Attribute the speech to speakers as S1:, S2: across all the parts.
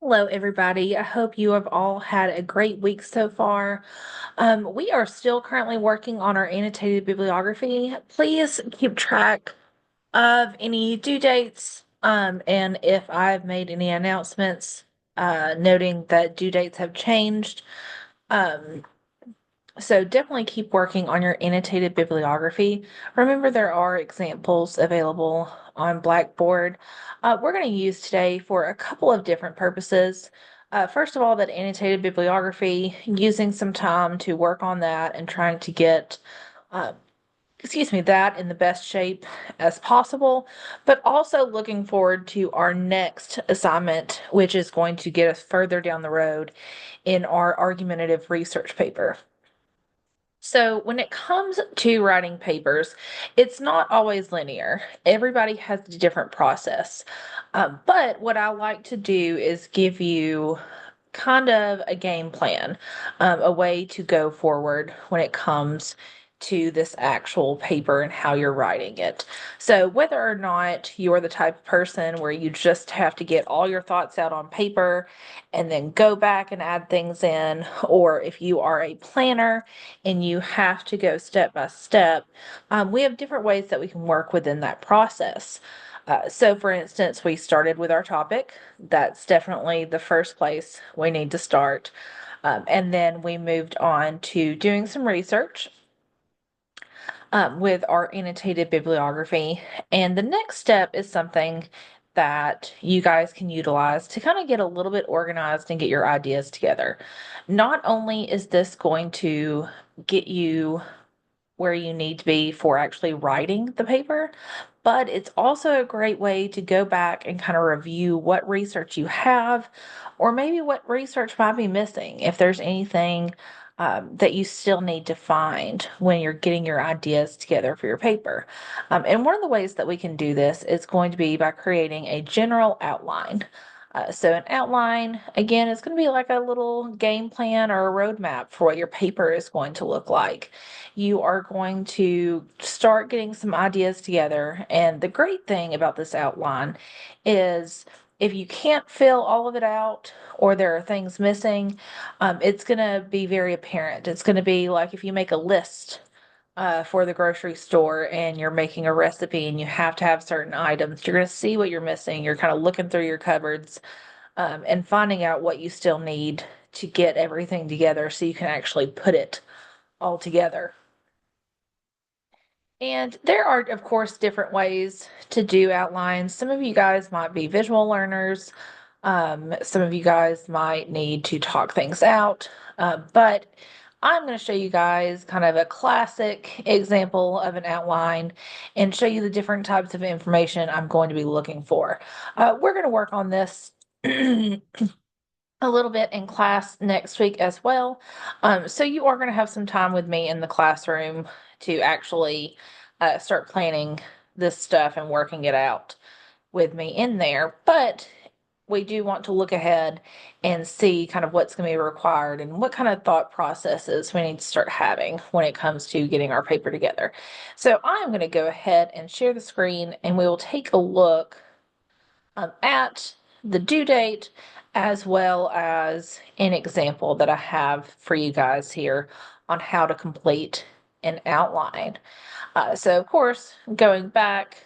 S1: Hello, everybody. I hope you have all had a great week so far. We are still currently working on our annotated bibliography. Please keep track of any due dates, and if I've made any announcements, noting that due dates have changed. Um, so definitely keep working on your annotated bibliography. Remember, there are examples available on Blackboard. We're going to use today for a couple of different purposes. First of all, that annotated bibliography, using some time to work on that and trying to get, uh, that in the best shape as possible, but also looking forward to our next assignment, which is going to get us further down the road in our argumentative research paper. So, when it comes to writing papers, it's not always linear. Everybody has a different process. But what I like to do is give you kind of a game plan, a way to go forward when it comes to this actual paper and how you're writing it. So, whether or not you're the type of person where you just have to get all your thoughts out on paper and then go back and add things in, or if you are a planner and you have to go step by step, we have different ways that we can work within that process. So, for instance, we started with our topic. That's definitely the first place we need to start. And then we moved on to doing some research with our annotated bibliography. And the next step is something that you guys can utilize to kind of get a little bit organized and get your ideas together. Not only is this going to get you where you need to be for actually writing the paper, but it's also a great way to go back and kind of review what research you have, or maybe what research might be missing, if there's anything that you still need to find when you're getting your ideas together for your paper. And one of the ways that we can do this is going to be by creating a general outline. So an outline, again, is going to be like a little game plan or a roadmap for what your paper is going to look like. You are going to start getting some ideas together. And the great thing about this outline is if you can't fill all of it out or there are things missing, it's going to be very apparent. It's going to be like if you make a list for the grocery store and you're making a recipe and you have to have certain items, you're going to see what you're missing. You're kind of looking through your cupboards and finding out what you still need to get everything together so you can actually put it all together. And there are, of course, different ways to do outlines. Some of you guys might be visual learners. Some of you guys might need to talk things out. But I'm going to show you guys kind of a classic example of an outline and show you the different types of information I'm going to be looking for. We're going to work on this a little bit in class next week as well. So you are going to have some time with me in the classroom to actually start planning this stuff and working it out with me in there. But we do want to look ahead and see kind of what's going to be required and what kind of thought processes we need to start having when it comes to getting our paper together. So I'm going to go ahead and share the screen and we will take a look at the due date as well as an example that I have for you guys here on how to complete an outline. So of course, going back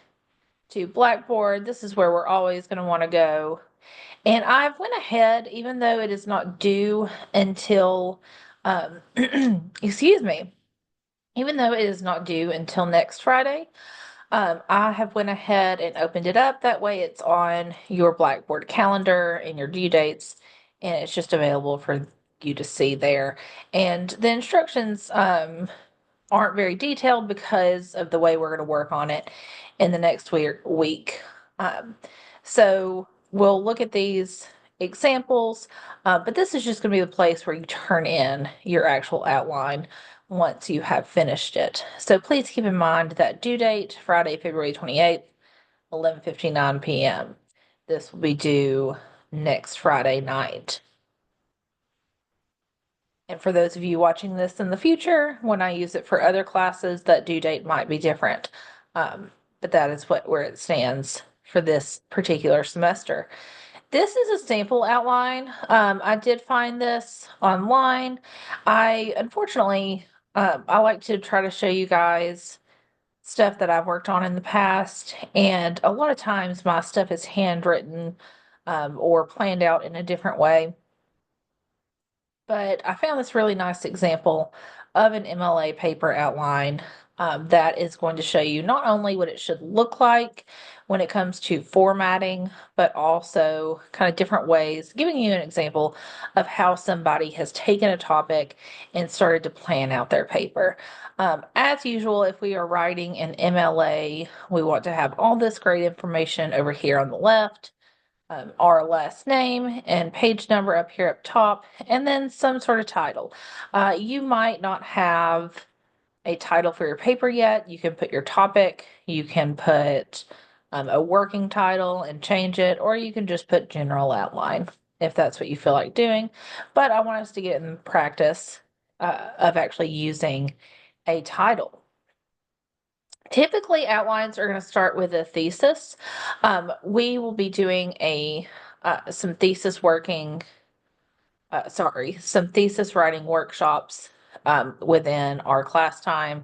S1: to Blackboard, this is where we're always going to want to go. And I've went ahead, even though it is not due until, excuse me, even though it is not due until next Friday, I have went ahead and opened it up. That way it's on your Blackboard calendar and your due dates, and it's just available for you to see there. And the instructions aren't very detailed because of the way we're going to work on it in the next week. Um, so we'll look at these examples, but this is just going to be the place where you turn in your actual outline once you have finished it. So please keep in mind that due date, Friday, February 28th, 11:59 p.m. This will be due next Friday night. And for those of you watching this in the future, when I use it for other classes, that due date might be different. But that is where it stands for this particular semester. This is a sample outline. I did find this online. I unfortunately, I like to try to show you guys stuff that I've worked on in the past, and a lot of times my stuff is handwritten, or planned out in a different way. But I found this really nice example of an MLA paper outline, that is going to show you not only what it should look like when it comes to formatting, but also kind of different ways, giving you an example of how somebody has taken a topic and started to plan out their paper. As usual, if we are writing an MLA, we want to have all this great information over here on the left, our last name and page number up here up top, and then some sort of title. You might not have a title for your paper yet. You can put your topic, you can put a working title and change it, or you can just put general outline if that's what you feel like doing. But I want us to get in practice of actually using a title. Typically, outlines are going to start with a thesis. We will be doing some thesis working, some thesis writing workshops within our class time.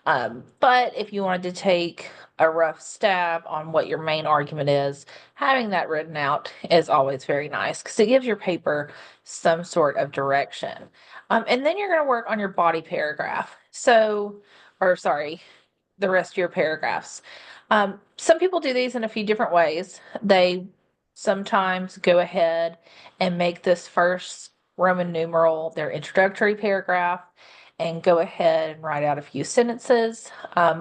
S1: But if you wanted to take a rough stab on what your main argument is, having that written out is always very nice because it gives your paper some sort of direction. And then you're going to work on your body paragraph. The rest of your paragraphs. Some people do these in a few different ways. They sometimes go ahead and make this first Roman numeral their introductory paragraph and go ahead and write out a few sentences.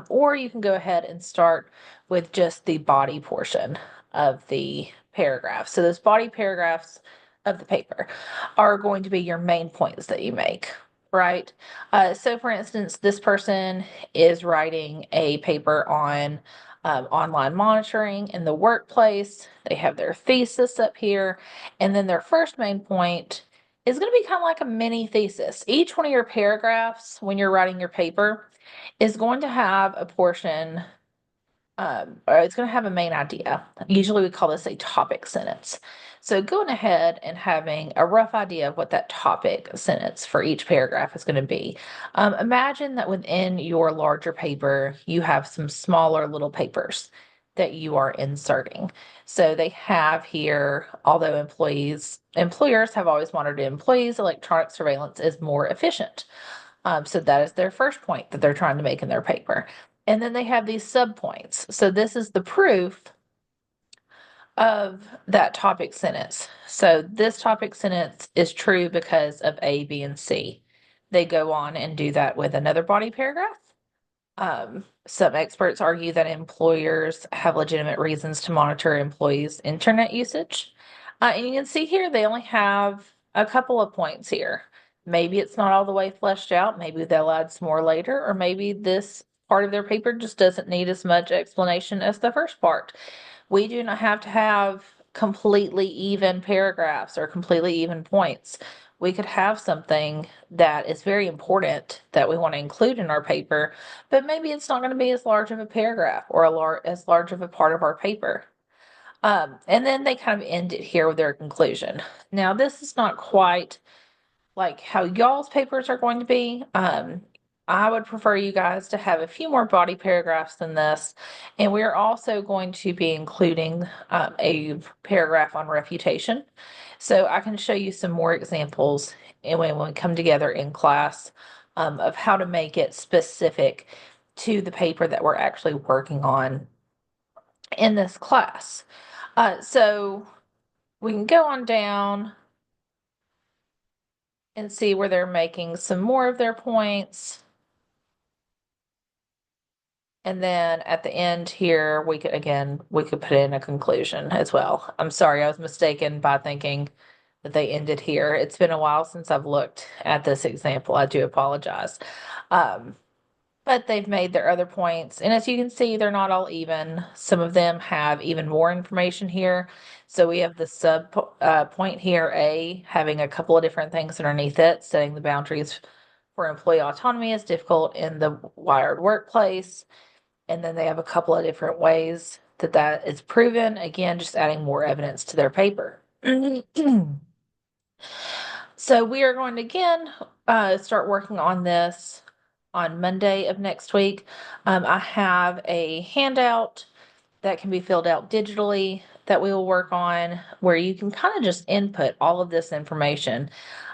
S1: Or you can go ahead and start with just the body portion of the paragraph. So those body paragraphs of the paper are going to be your main points that you make, right? So for instance, this person is writing a paper on online monitoring in the workplace. They have their thesis up here, and then their first main point is going to be kind of like a mini thesis. Each one of your paragraphs, when you're writing your paper, is going to have a portion, or it's going to have a main idea. Usually we call this a topic sentence. So going ahead and having a rough idea of what that topic sentence for each paragraph is going to be. Imagine that within your larger paper, you have some smaller little papers that you are inserting. So they have here, although employers have always monitored employees, electronic surveillance is more efficient. So that is their first point that they're trying to make in their paper. And then they have these subpoints. So this is the proof of that topic sentence. So this topic sentence is true because of A, B, and C. They go on and do that with another body paragraph. Some experts argue that employers have legitimate reasons to monitor employees' internet usage. And you can see here they only have a couple of points here. Maybe it's not all the way fleshed out. Maybe they'll add some more later, or maybe this part of their paper just doesn't need as much explanation as the first part. We do not have to have completely even paragraphs or completely even points. We could have something that is very important that we want to include in our paper, but maybe it's not going to be as large of a paragraph or as large of a part of our paper. And then they kind of end it here with their conclusion. Now, this is not quite like how y'all's papers are going to be. I would prefer you guys to have a few more body paragraphs than this. And we're also going to be including a paragraph on refutation. So I can show you some more examples and when we come together in class, of how to make it specific to the paper that we're actually working on in this class. So we can go on down and see where they're making some more of their points. And then at the end here, we could put in a conclusion as well. I'm sorry, I was mistaken by thinking that they ended here. It's been a while since I've looked at this example. I do apologize. But they've made their other points. And as you can see, they're not all even. Some of them have even more information here. So we have the point here, A, having a couple of different things underneath it, setting the boundaries for employee autonomy is difficult in the wired workplace. And then they have a couple of different ways that is proven. Again, just adding more evidence to their paper. So we are going to again start working on this on Monday of next week. I have a handout that can be filled out digitally that we will work on where you can kind of just input all of this information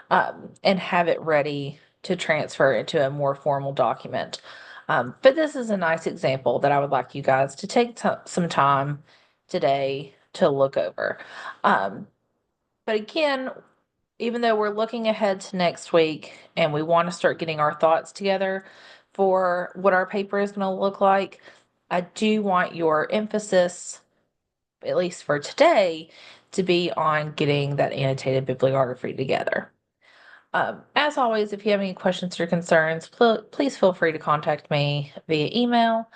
S1: and have it ready to transfer into a more formal document. But this is a nice example that I would like you guys to take some time today to look over. Um, but again, even though we're looking ahead to next week and we want to start getting our thoughts together for what our paper is going to look like, I do want your emphasis, at least for today, to be on getting that annotated bibliography together. As always, if you have any questions or concerns, please feel free to contact me via email.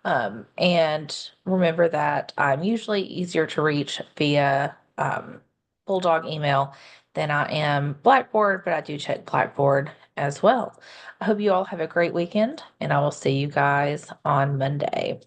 S1: And remember that I'm usually easier to reach via Bulldog email than I am Blackboard, but I do check Blackboard as well. I hope you all have a great weekend, and I will see you guys on Monday.